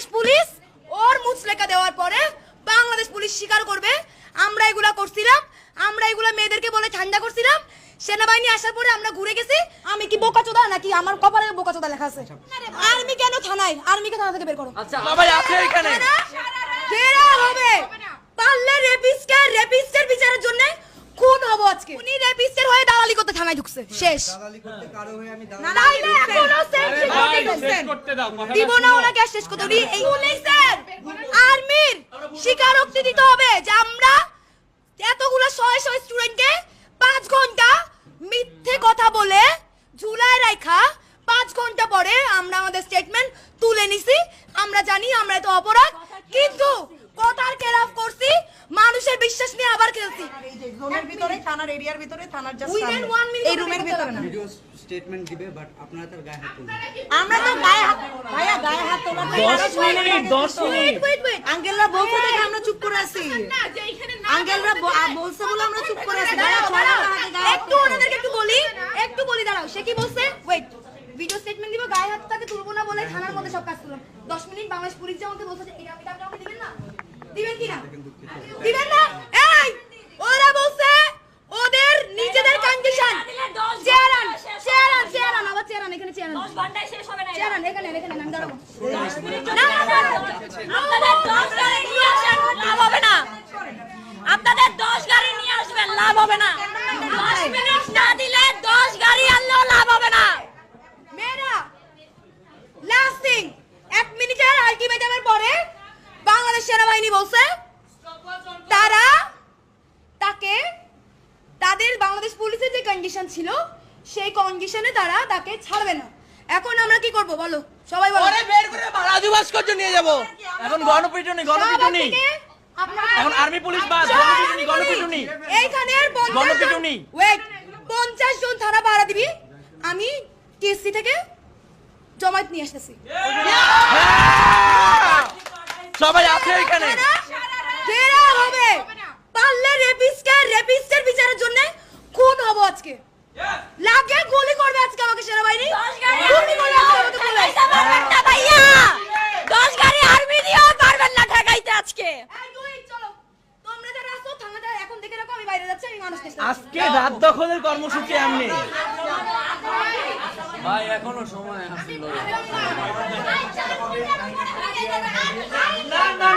Bangladesh police ওর মুচলেকা দেওয়ার পরে Bangladesh police স্বীকার করবে আমরা এগুলা করছিলাম, আমরা এগুলা মেয়েদেরকে বলে ঠান্ডা করছিলাম। সেনাবাহিনী আসার পরে আমরা ঘুরে গেছি। আমি কি বোকাচোদা নাকি আমার কপালে বোকাচোদা লেখা আছে? আর্মি কেন থানায়? আর্মিকে থানা থেকে বের করো। আচ্ছা সবাই আছে এখানে কেরা হবে পারলে রেপিস্টের বিচারের জন্য খুন হবো আজকে। উনি রেপিস্টের হয়ে দালালি করতে থানায় ঢুকছে, শেষ। দালালি করতে কারো হয়ে আমি তাইলে এখনো সেম করতে দাও দিব না ওনাকে শেষ করতে। উনি এই পুলিশের আর্মির স্বীকারোক্তি দিতে হবে যে আমরা এতগুলো শয়ে শয়ে স্টুডেন্টকে 5 ঘন্টা মিথ্যে কথা বলে ঝুলায় রাখা, 5 ঘন্টা পরে আমরা আমাদের স্টেটমেন্ট তুলে নিছি। আমরা জানি আমরা এত অপরাধ, কিন্তু কথার খেলাফ করছি, মানুষের বিশ্বাস নিয়ে আবার খেলছি। এই জোনের ভিতরে থানার এরিয়ার ভিতরে থানার জাস্ট Within 1 minute এই রুমের ভিতরে না। ভিডিও স্টেটমেন্ট দিবে, বাট আপনারা তার গায়ে হাত তুলবেন। আমরা তো গায়ে হাত ভাইয়া গায়ে হাত তোলা 10 মিনিট ওয়েট আঙ্কেলরা বলছে দেখে আমরা চুপ করে আছি। আঙ্কেলরা বলছে বলে আমরা চুপ করে আছি। ভাইয়া একটু ওনাদেরকে একটু বলি দাঁড়াও। সে কি বলছে? ওয়েট, ভিডিও স্টেটমেন্ট দিব, গায়ে হাত তাকে তুলবো না বলে থানার মধ্যে সব কাজ করলাম। 10 মিনিট বাংলাদেশ পুলিশ যে আমাকে বলছে যে এটা আপনি দিবেন না, দিবেন কি না? দিবেন না? এই ওরা বলছে ওদের নিজেদের কন্ডিশন। চেয়ারান আবার চেয়ারান এখানে চেয়ারান 10 ঘন্টায় শেষ হবে না। চেয়ারান এখানে আমি দাঁড়াবো না আপনাদের 10 গাড়ি নিয়ে আসেন, লাভ হবে না। আপনাদের 10 গাড়ি নিয়ে আসবেন, লাভ হবে না। 10 মিনিট না দিলে 10 গাড়ি আনলেও লাভ হবে না। মেয়েরা লাস্টিং 1 মিনিটের আলটিমেটামের পরে বাংলাদেশ সেনাবাহিনী বলছে তারা তাকে তাদের বাংলাদেশ পুলিশের যে কন্ডিশন ছিল সেই কন্ডিশনে তারা তাকে ছাড়বে না। এখন আমরা কি করব বলো, সবাই বলো। পরে বের করে রাজু ভাস্কর্য নিয়ে যাব। এখন গণপিটুনি এখন আর্মি পুলিশ বাদ, গণপিটুনি এইখানের গণপিটুনি। ওয়েট 50 জন থানা পাহারা দিবি, আমি কেসি থেকে জমায়েত নিয়ে আসতেছি। সবাই আছে এখানে কেরা হবে পারলে রেপিস্টের বিচারের জন্য খুন হবো আজকে। লাগে গুলি করবে আজকে আমাকে সেনাবাহিনী, 10 গাড়ি গুলি করবে আজকে আমাকে পুলিশ। ঠেকাইতে পারবেন না ভাইয়া। 10 গাড়ি আর্মি দিয়েও পারবেন না ঠেকাইতে আজকে। এই দুই চলো, তোমরা যারা আসো থানাটা এখন দেখে রাখো, আমি বাইরে যাচ্ছি, আমি মানুষ দেখতে আজকে রাত দখলের কর্মসূচি এমনি। ভাই এখনো সময় আছে।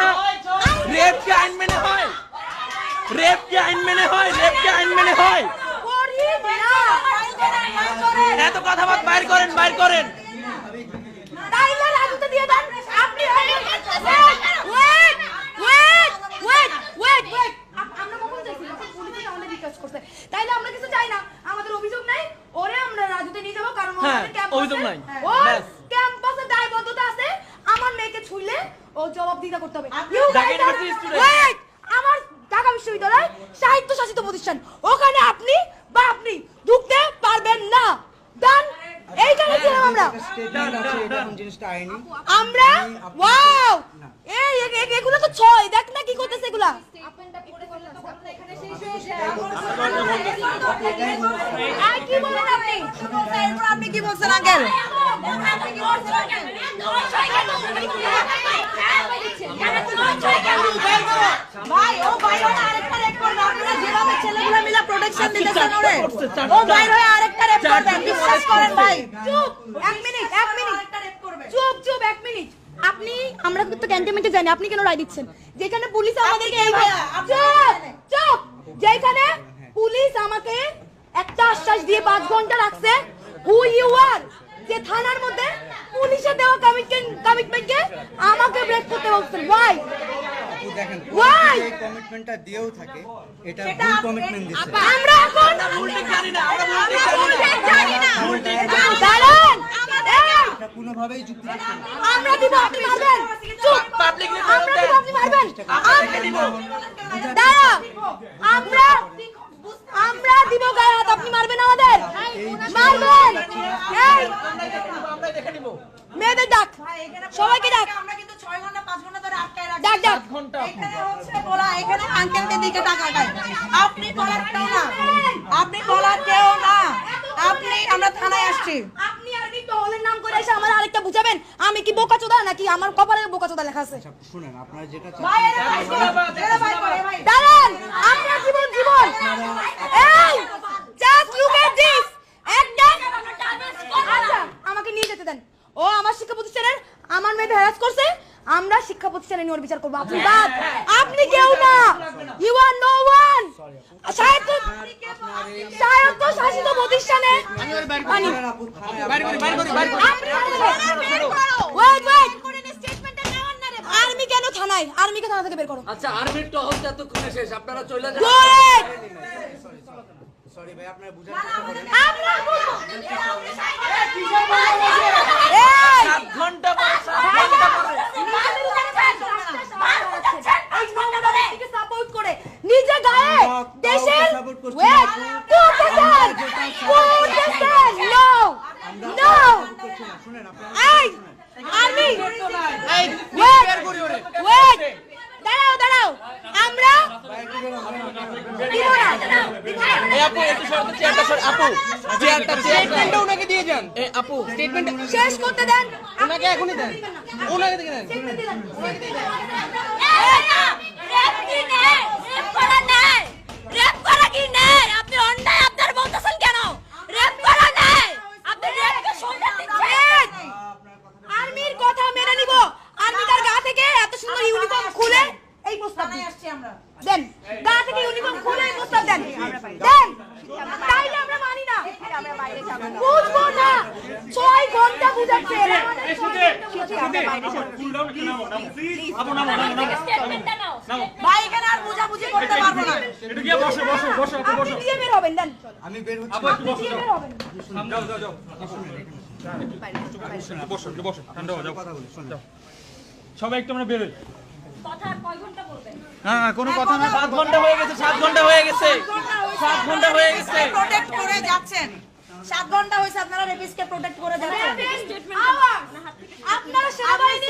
না রেপ কি আইন মেনে হয়? করি না। এত কথা বাইর করেন তাইলে রাজুতে দিয়ে দেন আপনি। ওয়েট আমরা কখন চাইছি? যখন পুলিশ আমাদের রিকোয়েস্ট করছে, তাইলে আমরা কিছু চাই না, আমাদের অভিযোগ নাই, ওরে আমরা রাজুতে নিয়ে যাব, কারণ হ্যাঁ, আমাদের ক্যাম্পাসে অভিযোগ নাই। ব্যাস। ক্যাম্পাসে দায়বদ্ধতা আছে। আমার মেয়েকে ছুঁইলে ও জবাবদিহিতা করতে হবে। Dhaka university student. ওয়েট, আমার ঢাকা বিশ্ববিদ্যালয় স্বায়ত্তশাসিত প্রতিষ্ঠান, ওখানে আপনি ঢুকতে পারবেন না। ডান, এইখানে ছিলাম আমরা। স্টেটমেন্ট আছে, এটা কোন জিনিসটা আইনি। আমরা ওয়াও, এই এগুলো তো 6, দেখ না কি করতেছে এগুলা। আর কি বলেন আপনি? এরপর আপনি কি বলছেন আঙ্কেল? ভাই ও বাইরে হয়ে আরেকটা রেপ করবে। আপনারা যেভাবে ছেলেগুলো মিলে প্রোটেকশন দিতেছেন ওরে, ও বাইরে হয়ে আরেকটা রেপ করবে। বিশ্বাস করেন ভাই। চুপ 1 মিনিট চুপ 1 মিনিট। আপনি আমরা তো ক্যান্টনমেন্টে জানি, আপনি কেন রায় দিচ্ছেন? যেখানে পুলিশ আমাদেরকে চুপ যেখানে পুলিশ আমাকে একটা আশ্বাস দিয়ে 5 ঘন্টা রাখছে, হু ইউ আর, যে থানার মধ্যে পুলিশের দেওয়া কমিটমেন্টকে আমাকে ব্রেক করতে বলছেন। ওয়াই আপু দেখেন, Why? এই কমিটমেন্টটা দিয়েও থাকে, এটা ভুল কমিটমেন্ট দিচ্ছে। আমরা এখন দাঁড়ান, এটা কোনোভাবেই যুক্তিযুক্ত না। আমরা দিব, আপনি মারবেন। চুপ, আমরা দিব, আপনি মারবেন। দাঁড়া, আমরা দিব গায়ে হাত, আপনি মারবেন আমাদের, মারবেন। এই মেয়েদের ডাক, সবাইকে ডাক, আমরা কিন্তু 6 ঘন্টা 5 ঘন্টা ধরে আটকায় রাখছি। ডাক ডাক। এখানে হচ্ছে বলা, এখানে আঙ্কেলকে দিকে তাকায়। আপনি বলার কেউ না, আপনি আমরা থানায় আসছি। আপনি আর কি মহলের নাম করে এসে আমার আরেকটা বুঝাবেন আমি কি বোকাচোদা নাকি আমার কপালে বোকাচোদা লেখা আছে? শুনেন, আপনারা যেটা ভাই চাচ্ছেন এরা ভাই করে ভাই দাঁড়ান, আপনার জীবন জীবন এই জাস্ট লুক এট দিস একটা আচ্ছা আমাকে নিয়ে যেতে দেন। ও আমার শিক্ষা প্রতিষ্ঠানের আমার মেয়েদের হ্যারাস করছে, আমরা শিক্ষা প্রতিষ্ঠানে নিয়ে ওর বিচার করবো। আপনি বাদ, আপনি কেউ না, ইউ আর নো ওয়ান। শায়দ তো শাসিত প্রতিষ্ঠানে মানে ওয়েট আর্মি কেন থানায়? আর্মিকে থানা থেকে বের করো। আচ্ছা আর্মির টহল এতক্ষণে শেষ, আপনারা চলে যান। Good! সরি ভাই, আপনারা বুঝার চেষ্টা করেন। আপনার বলবো। এই 7 ঘন্টা পরে 7 ঘন্টা পরে সাপোর্ট করে নিজে গায়ে দেশের সাপোর্ট করছি ওয়েট করতেছেন নো নো শুনেন, আপনারা এই আর্মি এই ওয়েট বের করি ওরে। ওয়েট দাঁড়াও আমরা দিব না এই আপু একটু সরতে, চেয়ারটা সর। আপু চেয়ারটা ওনাকে দিয়ে যান। এই আপু স্টেটমেন্ট শেষ করতে দেন। ওনাকে এখনই দেন, ওনাকে দিয়ে দেন। আপনি অন্যায় আপনার বলতেছেন কেন? রেপ করা নাই, আপনি রেপকে সম্মান দিচ্ছেন। আর্মির কথা মেনে নিব। আর্মি তার গা থেকে এত সুন্দর ইউনিফর্ম খুলে এই প্রস্তাব থানায় দিন। আসছি আমরা দেন গা থেকে ইউনিফর্ম খুলে এই প্রস্তাব দেন দেন তাইলে আমরা মানি না, বুঝবো না। 6 ঘন্টা বুঝাচ্ছে এরা। স্টেটমেন্টটা নাও। ভাই এখানে আর বুঝাবুঝি করতে পারবো না আপনি দিয়ে বের হবেন দেন আমি বের হচ্ছি। আপনি দিয়ে বের হবেন। কথা বলি, শুনেন। সবাই একটু আমরা বেরোই। কথা আর কয় ঘন্টা বলবেন? না না কোনো কথা না। 7 ঘন্টা হয়ে গেছে, 7 ঘন্টা হয়ে গেছে, 7 ঘন্টা হয়ে গেছে। প্রোটেক্ট করে যাচ্ছেন 7 ঘন্টা হইছে আপনারা রেপিসকে প্রোটেক্ট করে যাচ্ছেন আওয়াজ। আপনারা সেনাবাহিনী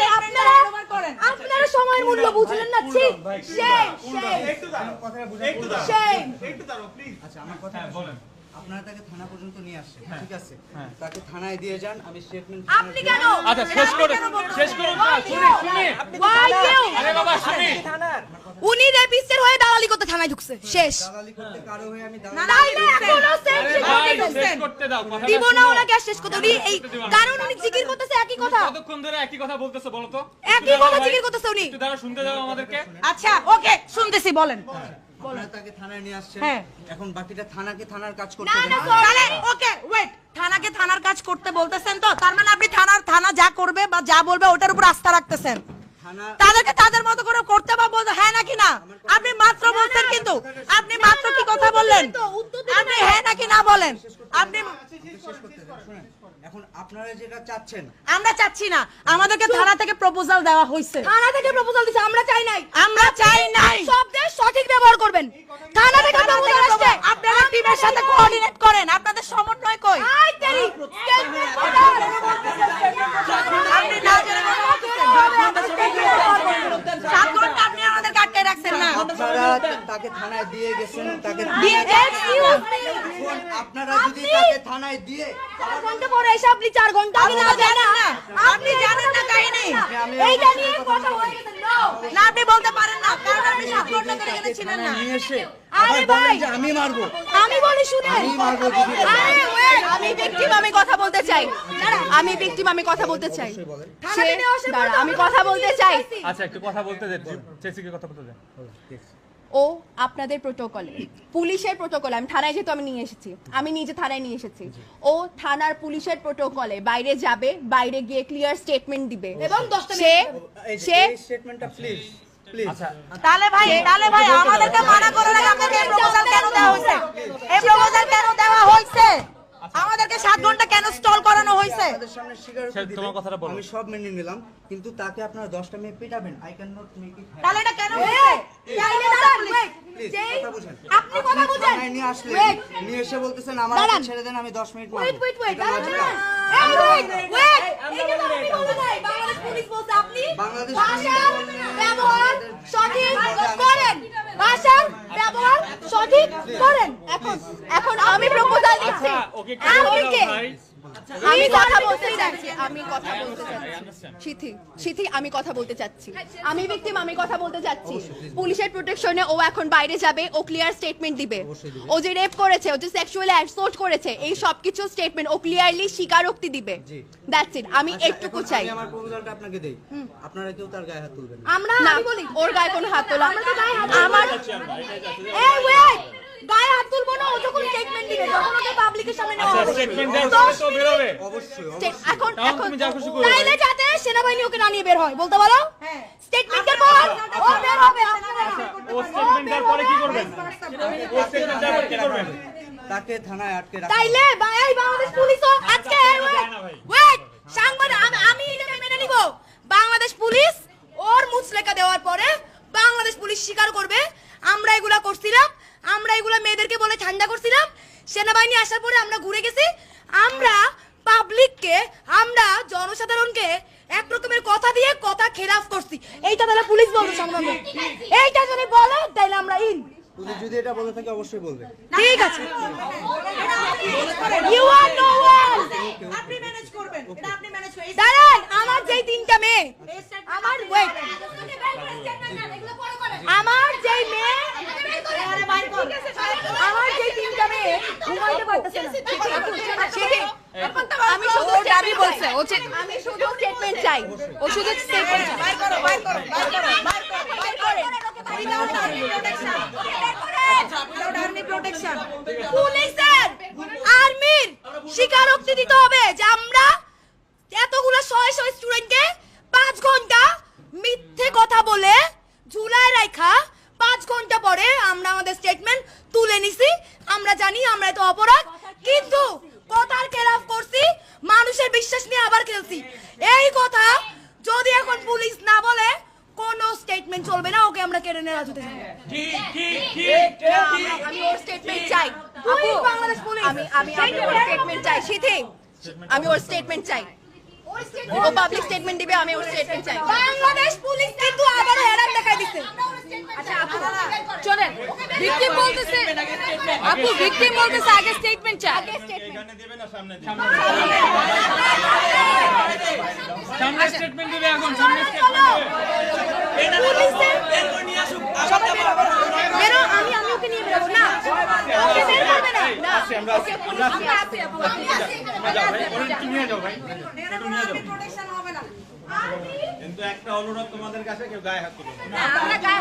আপনারা সময়ের মূল্য বুঝলেন না। ঠিক সেই আচ্ছা, আমার কথা বলেন। আপনারা তাকে থানা পর্যন্ত নিয়ে আসছেন, ঠিক আছে? তাকে থানায় দিয়ে যান, আমি স্টেটমেন্ট। আপনি কেন? আচ্ছা শেষ করুন না, শুনি। Why you? আরে বাবা শুনি। উনি রেপিস্টের হয়ে দালালি করতে থানায় ঢুকছে। শেষ। দালালি করতে কারো হয়ে আমি তাইলে এখনো সেম আরে ভাই শেষ করতে দাও কথা। দিব না ওনাকে আর শেষ করতে। উনি এই কারণ উনি জিকির করতেছে একই কথা। কতক্ষণ ধরে একই কথা বলতেছো বলো তো? একই কথা জিকির করতেছে উনি। একটু দাঁড়া, শুনতে দাও আমাদেরকে। আচ্ছা ওকে শুনতেছি বলেন আপনারা তাকে থানায় নিয়ে আসছেন। হ্যাঁ। এখন বাকিটা থানাকে থানার কাজ করতে না দেন। না তাহলে ওকে ওয়েট থানাকে থানার কাজ করতে বলতেছেন তো তার মানে আপনি থানা যা করবে বা যা বলবে ওটার উপর আস্থা রাখতেছেন থানা তাদেরকে তাদের মতো করে করতে বা বলতে হ্যাঁ নাকি না আপনি মাত্র বলছেন কিন্তু আপনি মাত্র কি কথা বললেন আপনি হ্যাঁ নাকি না বলেন আপনি শেষ করতে দেন। শুনেন, এখন আপনারা যেটা চাচ্ছেন, আমরা চাচ্ছি না আমাদেরকে থানা থেকে প্রপোজাল দেওয়া হয়েছে থানা থেকে প্রপোজাল দিছে, আমরা চাই নাই। আমরা চাই নাই শব্দের সঠিক ব্যবহার করবেন। থানা থেকে প্রপোজাল আসছে, আপনারা টিমের সাথে কোঅর্ডিনেট করেন আপনাদের সমন্বয় কই আই তেরি স্টেটমেন্ট করেন। আপনি না জেনে সাত ঘন্টা আপনি আমাদের কাটতে রাখছেন না আপনারা তাকে থানায় দিয়ে গেছেন, তাকে দিয়ে এক্সকিউজ মি এখন আপনারা যদি তাকে থানায় দিয়ে 4 ঘন্টা পরে এসে আপনি 4 ঘন্টা আগে না জানেন না, আপনি জানেন না কাহিনী এইটা নিয়ে কথা হয়ে গেছে। নো না আপনি বলতে পারেন না কারণ আপনি 7 ঘন্টা ধরে এখানে ছিলেন না নিয়ে এসে আরে আবার বলেন ভাই, যে আমি মারবো। আমি বলি শুনেন। আমি মারবো দিদি। আরে ওয়েট, আমি ভিকটিম, আমি কথা বলতে চাই। আমি ভিকটিম, আমি কথা বলতে চাই। দাঁড়া, আমি কথা বলতে চাই। আচ্ছা একটু কথা বলতে দে, চেসিকে কথা বলতে দে। ও আপনাদের প্রোটোকলে পুলিশের প্রোটোকলে আমি থানায় যেহেতু আমি নিয়ে এসেছি, আমি নিজে থানায় নিয়ে এসেছি। ও থানার পুলিশের প্রোটোকলে বাইরে যাবে, বাইরে গিয়ে ক্লিয়ার স্টেটমেন্ট দিবে এবং 10টা সে এই সে স্টেটমেন্টটা প্লিজ আচ্ছা তাহলে ভাই আমাদেরকে মানা করার আগে আপনাকে এই প্রপোজাল কেন দেওয়া হয়েছে এই প্রপোজাল কেন দেওয়া হয়েছে আমাদেরকে 7 ঘন্টা কেন স্টল করানো হয়েছে আপনাদের সামনে স্বীকারোক্তি স্যার, দিতে তোমার কথাটা বলো। আমি সব মেনে নিলাম, কিন্তু তাকে আপনারা 10টা মেয়ে পিটাবেন। I can not make it. তাহলে এটা কেন চাইলে দাঁড়ান, wait, প্লিজ যেই কথা বুঝেন। আপনি কথা বুঝেন। থানায় নিয়ে আসলেন, Wait, নিয়ে এসে বলতেছেন আমার দাঁড়ান। হাতে ছেড়ে দেন, আমি 10 মিনিট wait, মারবো। wait, এটা দাঁড়ান, লজিক দাঁড়ান। না। এই wait, wait, এইটা তো আপনি বলতে চাই, বাংলাদেশ পুলিশ বলছে আপনি বাংলাদেশ ভাষার পুলিশ বললে ব্যবহার সঠিক করেন, ভাষার ব্যবহার সঠিক করেন। এখন আমি প্রপোজাল দিচ্ছি। আচ্ছা ওকে কি আপনি বলো কে? ভাই? আমি কথা বলতে চাচ্ছি সিথি আমি কথা বলতে চাচ্ছি আমি ভিকটিম আমি কথা বলতে চাচ্ছি পুলিশের প্রোটেকশনে ও এখন বাইরে যাবে ও ক্লিয়ার স্টেটমেন্ট দিবে ও যে রেপ করেছে ও যে সেক্সুয়ালি অ্যাসল্ট করেছে এই সবকিছু স্টেটমেন্ট ও ক্লিয়ারলি স্বীকারোক্তি দিবে দ্যাটস ইট আমি একটুকু চাই আমার প্রপোজালটা আপনাকে দেই আপনারা কেউ তার গায়ে হাত তুলবেন না আমরা না আমি বলি ওর গায়ে কোনো হাত তোলা আমরা তো গায়ে হাত আমার এই ওয়েট গায়ে হাত তুলবো না ও যখন স্টেটমেন্ট দিবে তখন ওকে পাবলিকের সামনে নেওয়া হবে স্টেটমেন্ট দেওয়ার পরে তো বের হবে। অবশ্যই এখন তাও এখন তুমি যা খুশি করো। তাইলে যাতে সেনাবাহিনী ওকে না নিয়ে বের হয় বলতে বলো স্টেটমেন্টের পর ও বের হবে আপনারা ও স্টেটমেন্ট দেওয়ার পরে কি করবেন? ও স্টেটমেন্ট দেওয়ার পরে কি করবেন? তাকে থানায় আটকে রাখা তাইলে এই বাংলাদেশ পুলিশও আজকে ওয়েট সাংবাদিক আমি এটা মেনে নিব বাংলাদেশ পুলিশ ওর মুচলেকা দেওয়ার পরে বাংলাদেশ পুলিশ স্বীকার করবে আমরা এগুলা করছিলাম আমরা এগুলা মেয়েদেরকে বলে ঠান্ডা করছিলাম সেনাবাহিনী আসার পরে আমরা ঘুরে গেছি আমরা পাবলিককে আমরা জনসাধারণকে এক রকমের কথা দিয়ে কথা খেলাফ করছি এইটা তাহলে পুলিশ বলবে সংগ্রামে এইটা যদি বলে তাইলে আমরা ইন পুলিশ যদি এটা বলে থাকে অবশ্যই বলবে ঠিক আছে ইউ আর নো ওয়ান আপনি ম্যানেজ করবেন এটা আপনি ম্যানেজ করবেন দাঁড়ান আমার যেই তিনটা মেয়ে আমার ওয়েট আমার যেই মেয়ে আমার যেই তিনটা মেয়ে ঘুমাইতে পারতেছে না আমি শুধু দাবি বলছে আমি শুধু স্টেটমেন্ট চাই ও শুধু স্টেটমেন্ট চাই বাইর করো বাইর করো বাইর করো বাইর করো আর্মি প্রোটেকশন পুলিশের আর্মির স্বীকারোক্তি দিতে হবে যে আমরা এতগুলো শয়ে শয়ে স্টুডেন্টকে 5 ঘন্টা মিথ্যে কথা বলে ঝুলায় রাখা 5 ঘন্টা পরে আমরা আমাদের স্টেটমেন্ট তুলে নিছি আমরা জানি আমরা এত অপরাধ কিন্তু কথার খেলাফ করছি মানুষের বিশ্বাস নিয়ে আবার খেলছি এই কথা যদি এখন পুলিশ না বলে কোনো স্টেটমেন্ট চলবে না ওকে আমরা কেড়ে নেওয়া যেতে চাই আমি ওর স্টেটমেন্ট চাই পুলিশ বাংলাদেশ পুলিশ আমি ওর স্টেটমেন্ট চাই সিথি আমি ওর স্টেটমেন্ট চাই ও পাবলিক স্টেটমেন্ট দিবে আমি ওর স্টেটমেন্ট চাই বাংলাদেশ পুলিশ কিন্তু আবার হেরান দেখাই দিচ্ছে আচ্ছা আপু চলেন ভিকটিম বলতেছে আপু ভিকটিম বলতেছে আগে স্টেটমেন্ট চাই আগে স্টেটমেন্ট এখানে দিবে না সামনে সামনে স্টেটমেন্ট দিবে এখন সামনে স্টেটমেন্ট দিবে পুলিশের বেরো আমি ওকে নিয়ে বেরোবো না ওকে বের করবে না না আমরা আছি একটু নিয়ে যাও ভাই একটু নিয়ে যাও প্রোটেকশন হবে না কিন্তু একটা অনুরোধ তোমাদের কাছে কেউ গায়ে হাত তুলবে না আমরা গায়ে